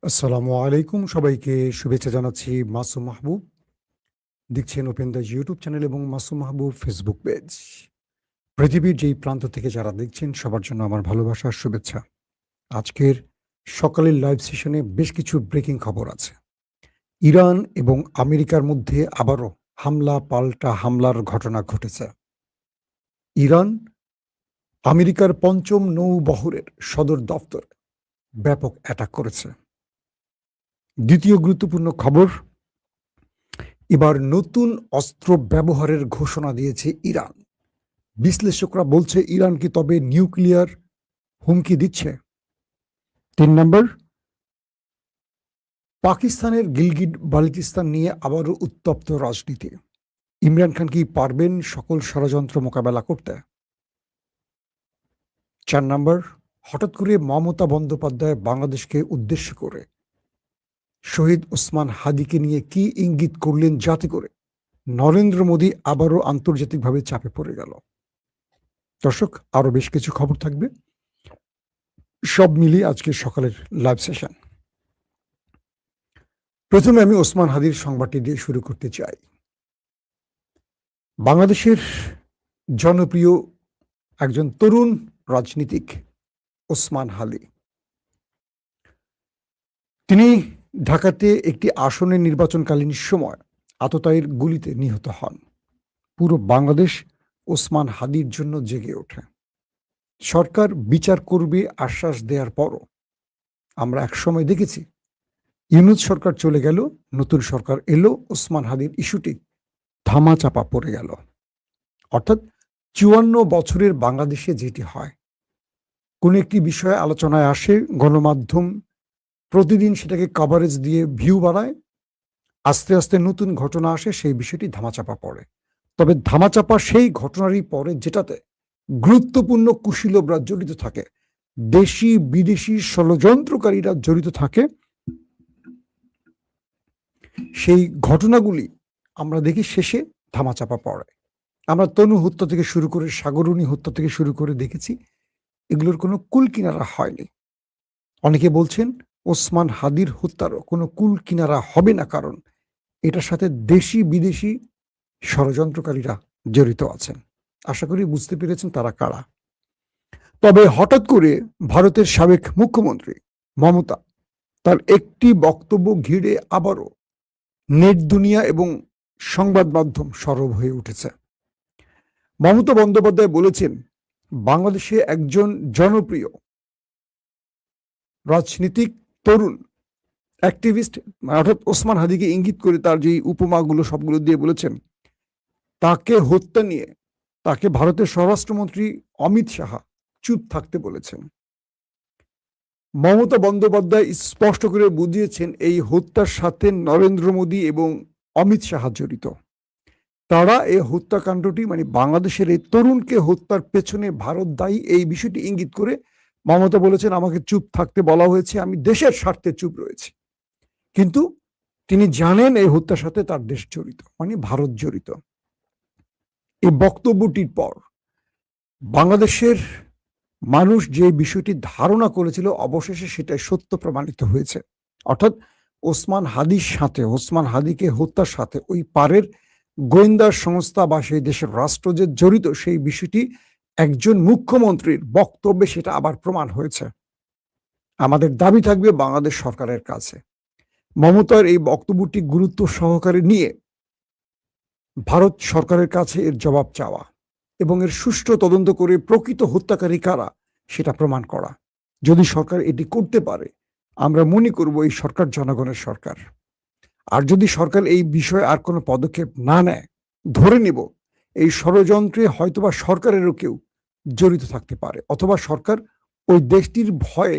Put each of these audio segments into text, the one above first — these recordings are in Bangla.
আসসালামু আলাইকুম, সবাইকে শুভেচ্ছা জানাচ্ছি। মাসুম মাহবুব দেখছেন ওপেন দ্য ইউটিউব চ্যানেল এবং মাসুম মাহবুব ফেসবুক পেজ। পৃথিবীর যেই প্রান্ত থেকে যারা দেখছেন সবার জন্য আমার ভালোবাসা আর শুভেচ্ছা। আজকের সকালের লাইভ সেশনে বেশ কিছু ব্রেকিং খবর আছে। ইরান এবং আমেরিকার মধ্যে আবারও হামলা পাল্টা হামলার ঘটনা ঘটেছে। ইরান আমেরিকার পঞ্চম নৌবহরের সদর দফতর ব্যাপক অ্যাটাক করেছে। দ্বিতীয় গুরুত্বপূর্ণ খবর, এবার নতুন অস্ত্র ব্যবহারের ঘোষণা দিয়েছে ইরান। বিশ্লেষকরা বলছে ইরান কি তবে নিউক্লিয়ার হুমকি দিচ্ছে? ৩ নম্বর, পাকিস্তানের গিলগিট বালতিস্তান নিয়ে আবারও উত্তপ্ত রাজনীতি। ইমরান খান কি পারবেন সকল ষড়যন্ত্র মোকাবেলা করতে? ৪ নম্বর, হঠাৎ করে মমতা বন্দ্যোপাধ্যায় বাংলাদেশকে উদ্দেশ্য করে শহীদ ওসমান হাদিকে নিয়ে কি ইঙ্গিত করলেন যাতে করে নরেন্দ্র মোদী আবারও আন্তর্জাতিকভাবে চাপে পড়ে গেল? দর্শক, আরো বেশ কিছু খবর থাকবে, সব মিলিয়ে আজকের সকালের লাইভ সেশন। প্রথমে আমি ওসমান হাদির সংবাদটি দিয়ে শুরু করতে চাই। বাংলাদেশের জনপ্রিয় একজন তরুণ রাজনীতিক ওসমান হাদি, তিনি ঢাকাতে একটি আসনে নির্বাচনকালীন সময় আততায়ীর গুলিতে নিহত হন। পুরো বাংলাদেশ ওসমান হাদির জন্য জেগে ওঠে। সরকার বিচার করবে আশ্বাস দেওয়ার পরও আমরা একসময় দেখেছি ইউনূস সরকার চলে গেল, নতুন সরকার এলো, ওসমান হাদির ইস্যুটি ধামাচাপা পড়ে গেল। অর্থাৎ ৫৪ বছরের বাংলাদেশে যেটি হয়, কোনো একটি বিষয়ে আলোচনায় আসে, গণমাধ্যম প্রতিদিন সেটাকে কভারেজ দিয়ে ভিউ বাড়ায়, আস্তে আস্তে নতুন ঘটনা আসে, সেই বিষয়টি ধামাচাপা পড়ে। তবে ধামাচাপা সেই ঘটনারই পরে যেটাতে গুরুত্বপূর্ণ কুশীলবরা জড়িত থাকে, দেশি বিদেশি ষড়যন্ত্রকারীরা জড়িত থাকে, সেই ঘটনাগুলি আমরা দেখি শেষে ধামাচাপা পড়ে। আমরা তনু হত্যা থেকে শুরু করে সাগরণী হত্যা থেকে শুরু করে দেখেছি এগুলোর কোনো কুল কিনারা হয়নি। অনেকে বলছেন ওসমান হাদির হত্যারও কোনো কুল কিনারা হবে না, কারণ এটার সাথে দেশি বিদেশি ষড়যন্ত্রকারীরা জড়িত আছেন। আশা করি বুঝতে পেরেছেন তারা কারা। তবে হঠাৎ করে ভারতের সাবেক মুখ্যমন্ত্রী মমতা তার একটি বক্তব্য ঘিরে আবারও নেট দুনিয়া এবং সংবাদ মাধ্যম সরব হয়ে উঠেছে। মমতা বন্দ্যোপাধ্যায় বলেছেন, বাংলাদেশে একজন জনপ্রিয় রাজনীতিক তরুণ অ্যাক্টিভিস্ট, অর্থাৎ ওসমান হাদিকে ইঙ্গিত করে তার যে উপমাগুলো সবগুলো দিয়ে বলেছেন, তাকে হত্যা নিয়ে তাকে ভারতের স্বরাষ্ট্রমন্ত্রী অমিত শাহ চুপ থাকতে বলেছেন। মমতা বন্দ্যোপাধ্যায় স্পষ্ট করে বুঝিয়েছেন এই হত্যার সাথে নরেন্দ্র মোদী এবং অমিত শাহ জড়িত। তারা এই হত্যাকাণ্ডটি, মানে বাংলাদেশের এই তরুণকে হত্যার পেছনে ভারত দায়ী, এই বিষয়টি ইঙ্গিত করে মমতা বলেছেন, আমাকে চুপ থাকতে বলা হয়েছে, আমি দেশের স্বার্থে চুপ রয়েছি। কিন্তু তিনি জানেন এই হত্যার সাথে তার দেশ জড়িত, মানে ভারত জড়িত। এই বক্তব্যটির পর বাংলাদেশের মানুষ যে বিষয়টি ধারণা করেছিল অবশেষে সেটাই সত্য প্রমাণিত হয়েছে। অর্থাৎ ওসমান হাদির সাথে, ওসমান হাদিকে হত্যার সাথে ওই পারের গোয়েন্দা সংস্থা বা সেই দেশের রাষ্ট্র যে জড়িত, সেই বিষয়টি একজন মুখ্যমন্ত্রীর বক্তব্যে সেটা আবার প্রমাণ হয়েছে। আমাদের দাবি থাকবে বাংলাদেশ সরকারের কাছে মমতার এই বক্তব্যটি গুরুত্ব সহকারে নিয়ে ভারত সরকারের কাছে এর জবাব চাওয়া এবং এর সুষ্ঠু তদন্ত করে প্রকৃত হত্যাকারী কারা সেটা প্রমাণ করা। যদি সরকার এটি করতে পারে, আমরা মনে করব এই সরকার জনগণের সরকার। আর যদি সরকার এই বিষয়ে আর কোনো পদক্ষেপ না নেয়, ধরে নেব এই ষড়যন্ত্রে হয়তোবা সরকারেরও কেউ জড়িত থাকতে পারে, অথবা সরকার ওই দেশটির ভয়ে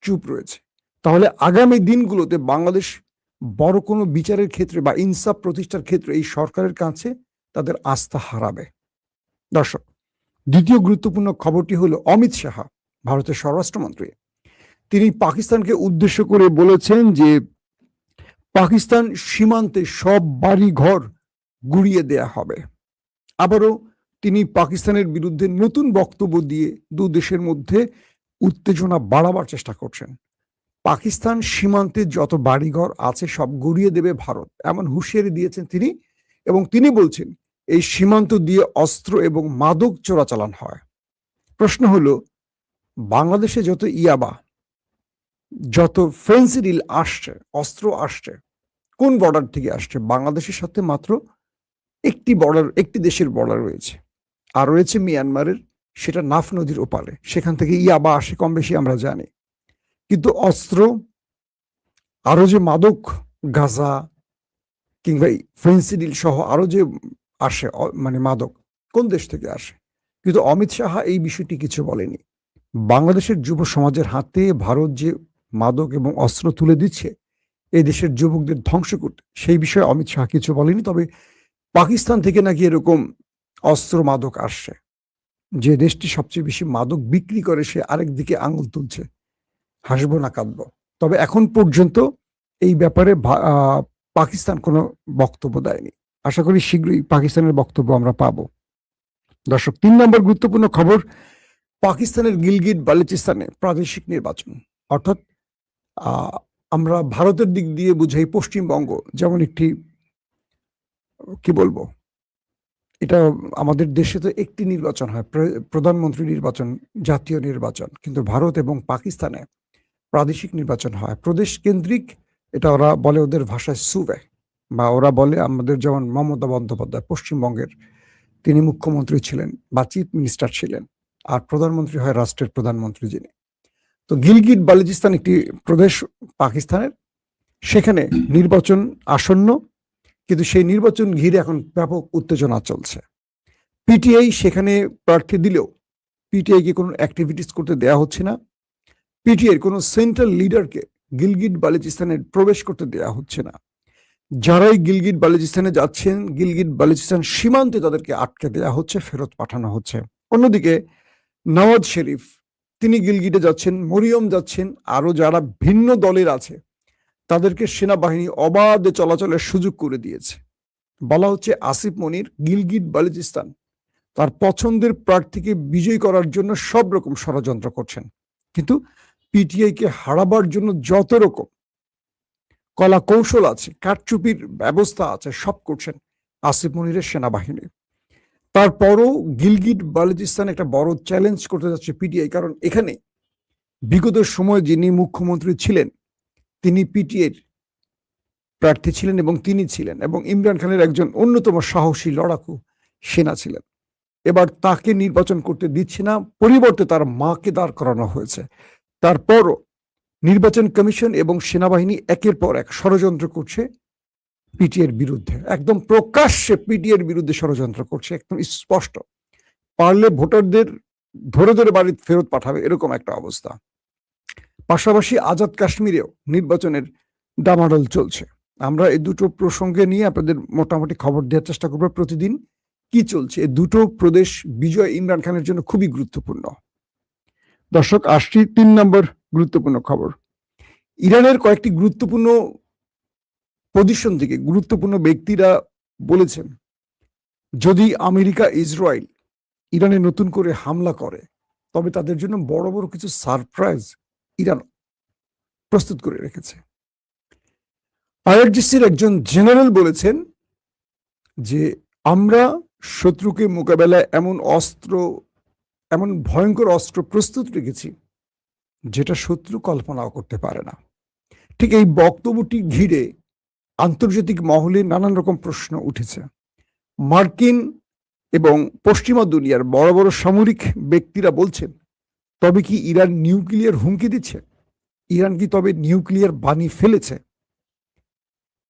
চুপ রয়েছে। তাহলে আগামী দিনগুলোতে বাংলাদেশ বড় কোনো বিচারের ক্ষেত্রে বা ইনসাফ প্রতিষ্ঠার ক্ষেত্রে এই সরকারের কাছে তাদের আস্থা হারাবে। দর্শক, দ্বিতীয় গুরুত্বপূর্ণ খবরটি হলো অমিত শাহ, ভারতের স্বরাষ্ট্রমন্ত্রী, তিনি পাকিস্তানকে উদ্দেশ্য করে বলেছেন যে পাকিস্তান সীমান্তে সব বাড়ি ঘর গুড়িয়ে দেয়া হবে। আবারও তিনি পাকিস্তানের বিরুদ্ধে নতুন বক্তব্য দিয়ে দু দেশের মধ্যে উত্তেজনা বাড়াবার চেষ্টা করছেন। পাকিস্তান সীমান্তে যত বাড়িঘর আছে সব গুড়িয়ে দেবে ভারত, এমন হুঁশিয়ারি দিয়েছেন তিনি। এবং তিনি বলছেন এই সীমান্ত দিয়ে অস্ত্র এবং মাদক চোরাচালান হয়। প্রশ্ন হলো, বাংলাদেশে যত ইয়াবা, যত ফেন্সিডিল আসছে, অস্ত্র আসছে, কোন বর্ডার থেকে আসছে? বাংলাদেশের সাথে মাত্র একটি দেশের বর্ডার রয়েছে, আর রয়েছে মিয়ানমারের, সেটা নাফ নদীর ওপারে। সেখান থেকে ইয়াবা আসে কম বেশি আমরা জানি। কিন্তু অস্ত্র, আরো যে মাদক, গাঁজা কিংবা ফেন্সিডিল সহ আরো যে আসে মানে মাদক, কোন দেশ থেকে আসে? কিন্তু অমিত শাহ এই বিষয়টি কিছু বলেনি। বাংলাদেশের যুব সমাজের হাতে ভারত যে মাদক এবং অস্ত্র তুলে দিচ্ছে এই দেশের যুবকদের ধ্বংস করতে, সেই বিষয়ে অমিত শাহ কিছু বলেনি। তবে পাকিস্তান থেকে নাকি এরকম অস্ত্র মাদক আসছে, যে দেশটি সবচেয়ে বেশি মাদক বিক্রি করে সে আরেক দিকে আঙুল তুলছে। হাসবো না কাঁদবো। তবে এখন পর্যন্ত এই ব্যাপারে পাকিস্তান কোনো বক্তব্য দেয়নি। আশা করি শীঘ্রই পাকিস্তানের বক্তব্য আমরা পাবো। দর্শক, 3 নম্বর গুরুত্বপূর্ণ খবর, পাকিস্তানের গিলগিট বালুচিস্তানে প্রাদেশিক নির্বাচন। অর্থাৎ আমরা ভারতের দিক দিয়ে বুঝাই পশ্চিমবঙ্গ যেমন একটি, কি বলবো, এটা আমাদের দেশে তো একটি নির্বাচন হয়, প্রধানমন্ত্রী নির্বাচন, জাতীয় নির্বাচন। কিন্তু ভারত এবং পাকিস্তানে প্রাদেশিক নির্বাচন হয়, প্রদেশ কেন্দ্রিক। এটা ওরা বলে ওদের ভাষায় সুবে, বা ওরা বলে আমাদের যেমন মমতা বন্দ্যোপাধ্যায় পশ্চিমবঙ্গের, তিনি মুখ্যমন্ত্রী ছিলেন বা চিফ মিনিস্টার ছিলেন, আর প্রধানমন্ত্রী হয় রাষ্ট্রের প্রধানমন্ত্রী যিনি। তো গিলগিট বালুচিস্তান একটি প্রদেশ পাকিস্তানের, সেখানে নির্বাচন আসন্ন, কিন্তু সেই নির্বাচন ঘিরে এখন ব্যাপক উত্তেজনা চলছে। পিটিআই সেখানে প্রার্থী দিলেও পিটিআইকে কোনো অ্যাক্টিভিটিস করতে দেয়া হচ্ছে না। পিটিআইয়ের কোনো সেন্ট্রাল লিডারকে গিলগিট বালুচিস্তানে প্রবেশ করতে দেয়া হচ্ছে না। যারাই গিলগিট বালুচিস্তানে যাচ্ছেন, গিলগিট বালুচিস্তান সীমান্তে তাদেরকে আটকে দেয়া হচ্ছে, ফেরত পাঠানো হচ্ছে। অন্যদিকে নওয়াজ শরীফ, তিনি গিলগিটে যাচ্ছেন, মরিয়ম যাচ্ছেন, আরো যারা ভিন্ন দলের আছে তাদেরকে সেনাবাহিনী অবাধে চলাচলের সুযোগ করে দিয়েছে। বলা হচ্ছে আসিফ মনির গিলগিট বালুচিস্তান তার পছন্দের প্রার্থীকে বিজয়ী করার জন্য সব রকম ষড়যন্ত্র করছেন। কিন্তু পিটিআইকে হারাবার জন্য যত রকম কলা কৌশল আছে, কারচুপির ব্যবস্থা আছে, সব করছেন আসিফ মনিরের সেনাবাহিনী। তারপরও গিলগিট বালুচিস্তান একটা বড় চ্যালেঞ্জ করতে যাচ্ছে পিটিআই, কারণ এখানে বিগত সময় যিনি মুখ্যমন্ত্রী ছিলেন তিনি পিটিআইয়ের প্রার্থী ছিলেন এবং তিনি ছিলেন এবং ইমরান খানের একজন অন্যতম সাহসী লড়াকু সেনা ছিলেন। এবার তাকে নির্বাচন করতে দিচ্ছে না, পরিবর্তে তার মাকে দাঁড় করানো হয়েছে। তারপরও নির্বাচন কমিশন এবং সেনাবাহিনী একের পর এক ষড়যন্ত্র করছে পিটিআইয়ের বিরুদ্ধে, একদম প্রকাশ্যে পিটিআইয়ের বিরুদ্ধে ষড়যন্ত্র করছে, একদম স্পষ্ট। পারলে ভোটারদের ধরে ধরে বাড়ি ফেরত পাঠাবে, এরকম একটা অবস্থা। পাশাপাশি আজাদ কাশ্মীরেও নির্বাচনের ডামাডোল চলছে। আমরা এই দুটো প্রসঙ্গে নিয়ে আপনাদের মোটামুটি খবর দেওয়ার চেষ্টা করবো প্রতিদিন কি চলছে। এই দুটো প্রদেশ বিজয় ইমরান খানের জন্য খুবই গুরুত্বপূর্ণ। দর্শক, আসছি 3 নম্বর গুরুত্বপূর্ণ খবর। ইরানের কয়েকটি গুরুত্বপূর্ণ পজিশন থেকে গুরুত্বপূর্ণ ব্যক্তিরা বলেছেন, যদি আমেরিকা ইসরায়েল ইরানে নতুন করে হামলা করে তবে তাদের জন্য বড় বড় কিছু সারপ্রাইজ ইরান প্রস্তুত করে রেখেছে। আইআরজিসির একজন জেনারেল বলেছেন যে আমরা শত্রুকে মোকাবেলায় এমন ভয়ঙ্কর অস্ত্র প্রস্তুত রেখেছি যেটা শত্রু কল্পনাও করতে পারে না। ঠিক এই বক্তব্যটি ঘিরে আন্তর্জাতিক মহলে নানান রকম প্রশ্ন উঠেছে। মার্কিন এবং পশ্চিমা দুনিয়ার বড় বড় সামরিক ব্যক্তিরা বলছেন, তবে কি ইরান নিউক্লিয়ার হুমকি দিচ্ছে? ইরান কি তবে নিউক্লিয়ার বানিয়ে ফেলেছে?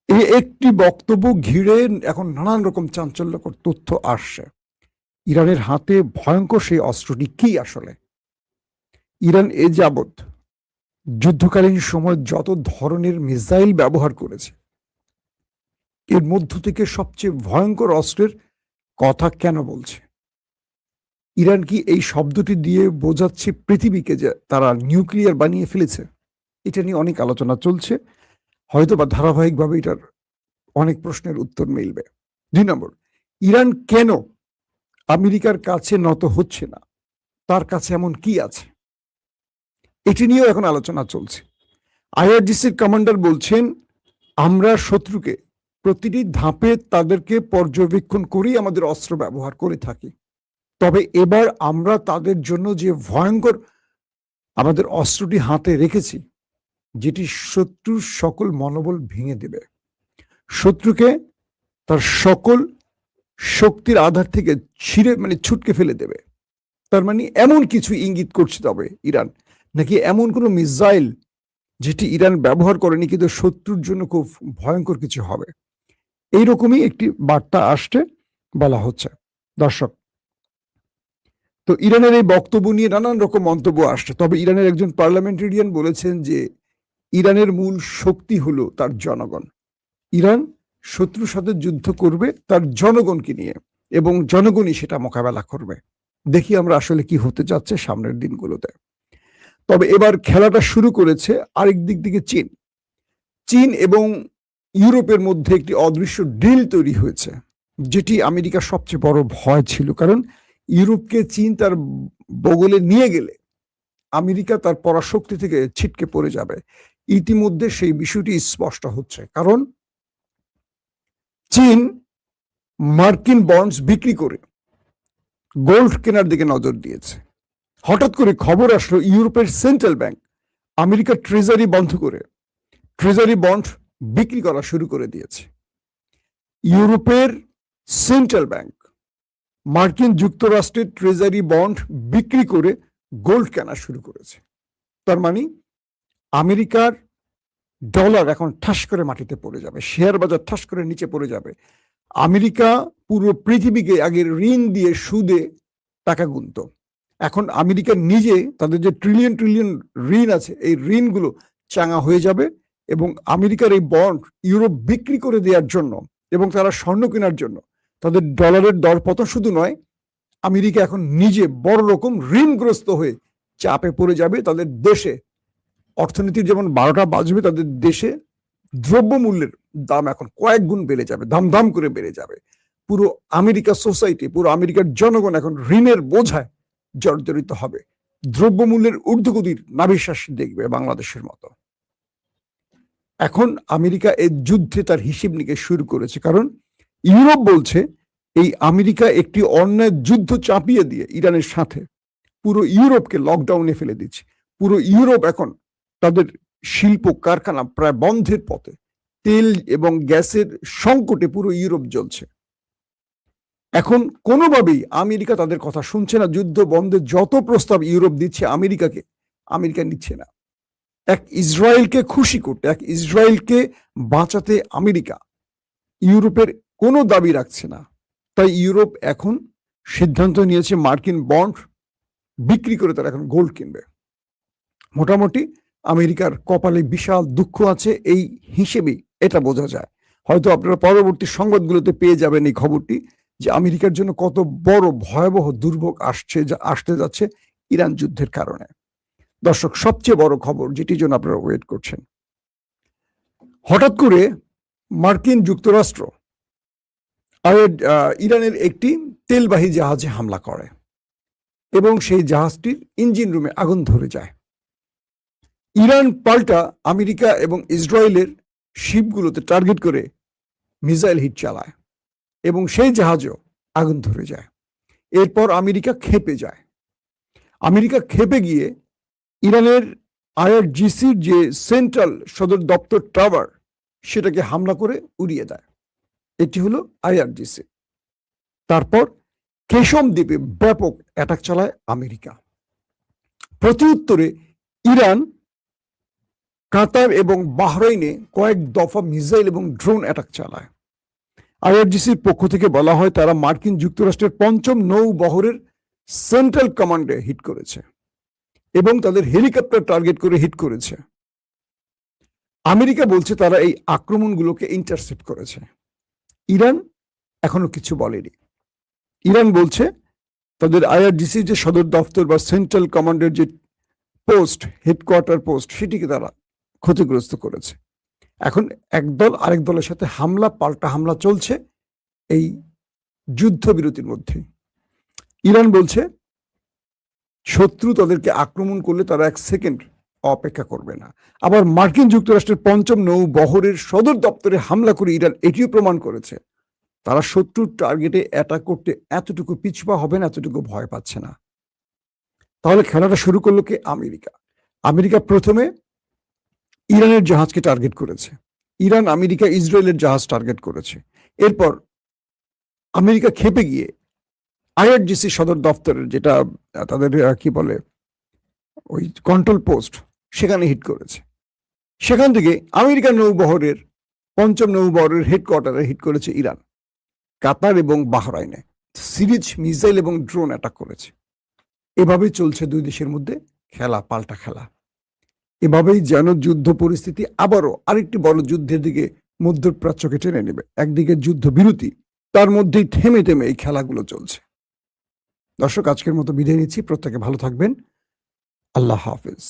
এই একটি বক্তব্য ঘিরে এখন নানান রকম চাঞ্চল্যকর তথ্য আসছে। ইরানের হাতে ভয়ঙ্কর সেই অস্ত্রটি কি আসলে? ইরান এ যাবৎ যুদ্ধকালীন সময় যত ধরনের মিসাইল ব্যবহার করেছে এর মধ্য থেকে সবচেয়ে ভয়ঙ্কর অস্ত্রের কথা কেন বলছে? ইরান কি এই শব্দটি দিয়ে বোঝাচ্ছে পৃথিবীকে যে তারা নিউক্লিয়ার বানিয়ে ফেলেছে? এটা নিয়ে অনেক আলোচনা চলছে, হয়তো বা ধারাবাহিকভাবে এটার অনেক প্রশ্নের উত্তর মিলবে। 2 নম্বর, ইরান কেন আমেরিকার কাছে নত হচ্ছে না? তার কাছে এমন কি আছে? এটি নিয়েও এখন আলোচনা চলছে। আইআরজিসির কমান্ডার বলছেন, আমরা শত্রুকে প্রতিটি ধাপে তাদেরকে পর্যবেক্ষণ করেই আমাদের অস্ত্র ব্যবহার করে থাকি। তবে এবার আমরা তাদের জন্য যে ভয়ঙ্কর আমাদের অস্ত্রটি হাতে রেখেছি, যেটি শত্রুর সকল মনোবল ভেঙে দেবে, শত্রুকে তার সকল শক্তির আধার থেকে ছুটকে ফেলে দেবে। তার মানে এমন কিছু ইঙ্গিত করছে তবে ইরান, নাকি এমন কোনো মিসাইল যেটি ইরান ব্যবহার করেনি কিন্তু শত্রুর জন্য খুব ভয়ঙ্কর কিছু হবে, এইরকমই একটি বার্তা আসছে বলা হচ্ছে। দর্শক, তো ইরানের এই বক্তব্য নিয়ে নানান রকম মন্তব্য আসছে। তবে ইরানের একজন পার্লামেন্টেরিয়ান বলেছেন যে ইরানের মূল শক্তি হলো তার জনগণ। ইরান শত্রুর সাথে যুদ্ধ করবে তার জনগণকে নিয়ে, এবং জনগণই সেটা মোকাবেলা করবে। দেখি আমরা আসলে কি হতে যাচ্ছে সামনের দিনগুলোতে। তবে এবার খেলাটা শুরু করেছে আরেক দিক থেকে চীন। চীন এবং ইউরোপের মধ্যে একটি অদৃশ্য ডিল তৈরি হয়েছে, যেটি আমেরিকার সবচেয়ে বড় ভয় ছিল। কারণ ইউরোপকে চীন তার বগলে নিয়ে গেলে আমেরিকা তার পরাশক্তি থেকে ছিটকে পড়ে যাবে। ইতিমধ্যে সেই বিষয়টি স্পষ্ট হচ্ছে, কারণ চীন মার্কিন বন্ডস বিক্রি করে গোল্ড কেনার দিকে নজর দিয়েছে। হঠাৎ করে খবর আসলো ইউরোপের সেন্ট্রাল ব্যাংক আমেরিকার ট্রেজারি বন্ধ করে ট্রেজারি বন্ড বিক্রি করা শুরু করে দিয়েছে। ইউরোপের সেন্ট্রাল ব্যাংক মার্কিন যুক্তরাষ্ট্রের ট্রেজারি বন্ড বিক্রি করে গোল্ড কেনা শুরু করেছে। তার মানে আমেরিকার ডলার এখন ঠাস করে মাটিতে পড়ে যাবে, শেয়ার বাজার ঠাস করে নিচে পড়ে যাবে। আমেরিকা পুরো পৃথিবীকে আগে ঋণ দিয়ে সুদে টাকা গুনত, এখন আমেরিকা নিজে তাদের যে ট্রিলিয়ন ট্রিলিয়ন ঋণ আছে, এই ঋণগুলো চাঙা হয়ে যাবে, এবং আমেরিকার এই বন্ড ইউরোপ বিক্রি করে দেওয়ার জন্য এবং তারা স্বর্ণ কেনার জন্য তাদের ডলারের দরপতন শুধু নয়, আমেরিকা এখন নিজে বড় রকম ঋণগ্রস্ত হয়ে চাপে পড়ে যাবে। তাদের দেশে অর্থনীতির যেমন 12টা বাজবে, তাদের দেশে দ্রব্যমূল্যের দাম এখন কয়েক গুণ বেড়ে যাবে, দাম দাম করে বেড়ে যাবে। পুরো আমেরিকা সোসাইটি, পুরো আমেরিকার জনগণ এখন ঋণের বোঝায় জর্জরিত হবে। দ্রব্যমূল্যের ঊর্ধ্বগতির নাভিশ্বাস দেখবে বাংলাদেশের মতো। এখন আমেরিকা এই যুদ্ধে তার হিসেব নিকেশ শুরু করেছে, কারণ ইউরোপ বলছে এই আমেরিকা একটি অন্যায় যুদ্ধ চাপিয়ে দিয়ে ইরানের সাথে পুরো ইউরোপকে লকডাউনে ফেলে দিচ্ছে। পুরো ইউরোপ এখন তাদের শিল্প কারখানা প্রায় বন্ধের পথে, তেল এবং গ্যাসের সংকটে পুরো ইউরোপ জ্বলছে। এখন কোনোভাবেই আমেরিকা তাদের কথা শুনছে না। যুদ্ধ বন্ধের যত প্রস্তাব ইউরোপ দিচ্ছে আমেরিকাকে, আমেরিকা নিচ্ছে না। এক ইসরায়েলকে খুশি করতে, এক ইসরায়েলকে বাঁচাতে আমেরিকা ইউরোপের কোনো দাবি রাখছে না। তাই ইউরোপ এখন সিদ্ধান্ত নিয়েছে মার্কিন বন্ড বিক্রি করে তারা এখন গোল্ড কিনবে। মোটামুটি আমেরিকার কপালে বিশাল দুঃখ আছে, এই হিসেবেই এটা বোঝা যায়। হয়তো আপনারা পরবর্তী সংবাদগুলোতে পেয়ে যাবেন এই খবরটি, যে আমেরিকার জন্য কত বড় ভয়াবহ দুর্ভোগ আসতে যাচ্ছে ইরান যুদ্ধের কারণে। দর্শক, সবচেয়ে বড় খবর যেটির জন্য আপনারা ওয়েট করছেন, হঠাৎ করে মার্কিন যুক্তরাষ্ট্র ইরানের একটি তেলবাহী জাহাজে হামলা করে এবং সেই জাহাজটির ইঞ্জিন রুমে আগুন ধরে যায়। ইরান পাল্টা আমেরিকা এবং ইসরায়েলের শিপগুলোতে টার্গেট করে মিসাইল হিট চালায় এবং সেই জাহাজও আগুন ধরে যায়। এরপর আমেরিকা ক্ষেপে যায়। আমেরিকা ক্ষেপে গিয়ে ইরানের আইআরজিসির যে সেন্ট্রাল সদর দপ্তর টাওয়ার, সেটাকে হামলা করে উড়িয়ে দেয়। এটি হলো আইআরজিসি। তারপর কেশম দ্বীপে ব্যাপক অ্যাটাক চালায় আমেরিকা। প্রত্যুত্তরে ইরান কাতার এবং বাহরাইনে কয়েক দফা মিসাইল এবং ড্রোন অ্যাটাক চালায়। আইআরজিসির পক্ষ থেকে বলা হয় তারা মার্কিন যুক্তরাষ্ট্রের 5ম নৌবহরের সেন্ট্রাল কমান্ডে হিট করেছে এবং তাদের হেলিকপ্টার টার্গেট করে হিট করেছে। আমেরিকা বলছে তারা এই আক্রমণগুলোকে ইন্টারসেপ্ট করেছে। ইরান এখনো কিছু বলেনি। ইরান বলছে তাদের আইআরজিসি যে সদর দপ্তর বা সেন্ট্রাল কমান্ডের যে পোস্ট, হেডকোয়ার্টার পোস্ট, সেটিকে তারা ক্ষতিগ্রস্ত করেছে। এখন একদল আরেক দলের সাথে হামলা পাল্টা হামলা চলছে এই যুদ্ধবিরতির মধ্যে। ইরান বলছে শত্রু তাদেরকে আক্রমণ করলে তারা 1 সেকেন্ড অপেক্ষা করবে না। আবার মার্কিন যুক্তরাষ্ট্রের পঞ্চম নৌবহরের সদর দপ্তরে হামলা করে ইরান এটিও প্রমাণ করেছে তারা শত্রুর টার্গেটে অ্যাটাক করতে এতটুকু পিছপা হবে না, এতটুকু ভয় পাচ্ছে না। তাহলে খেলাটা শুরু করলো কে? আমেরিকা। আমেরিকা প্রথমে ইরানের জাহাজকে টার্গেট করেছে, ইরান আমেরিকা ইসরায়েলের জাহাজ টার্গেট করেছে। এরপর আমেরিকা ক্ষেপে গিয়ে আইআরজিসি সদর দপ্তরের যেটা তাদের কি বলে ওই কন্ট্রোল পোস্ট, সেখানে হিট করেছে। সেখান থেকে আমেরিকান নৌবহরের পঞ্চম নৌবহরের হেডকোয়ার্টারে হিট করেছে ইরান। কাতার এবং বাহরাইনে সিরিজ মিসাইল এবং ড্রোন অ্যাটাক করেছে। এভাবেই চলছে দুই দেশের মধ্যে খেলা, পাল্টা খেলা। এভাবেই যেন যুদ্ধ পরিস্থিতি আবারও আরেকটি বড় যুদ্ধের দিকে মধ্যপ্রাচ্যকে টেনে নেবে। একদিকে যুদ্ধ বিরতি, তার মধ্যেই থেমে থেমে এই খেলাগুলো চলছে। দর্শক, আজকের মতো বিদায় নিচ্ছি। প্রত্যেকে ভালো থাকবেন। আল্লাহ হাফেজ।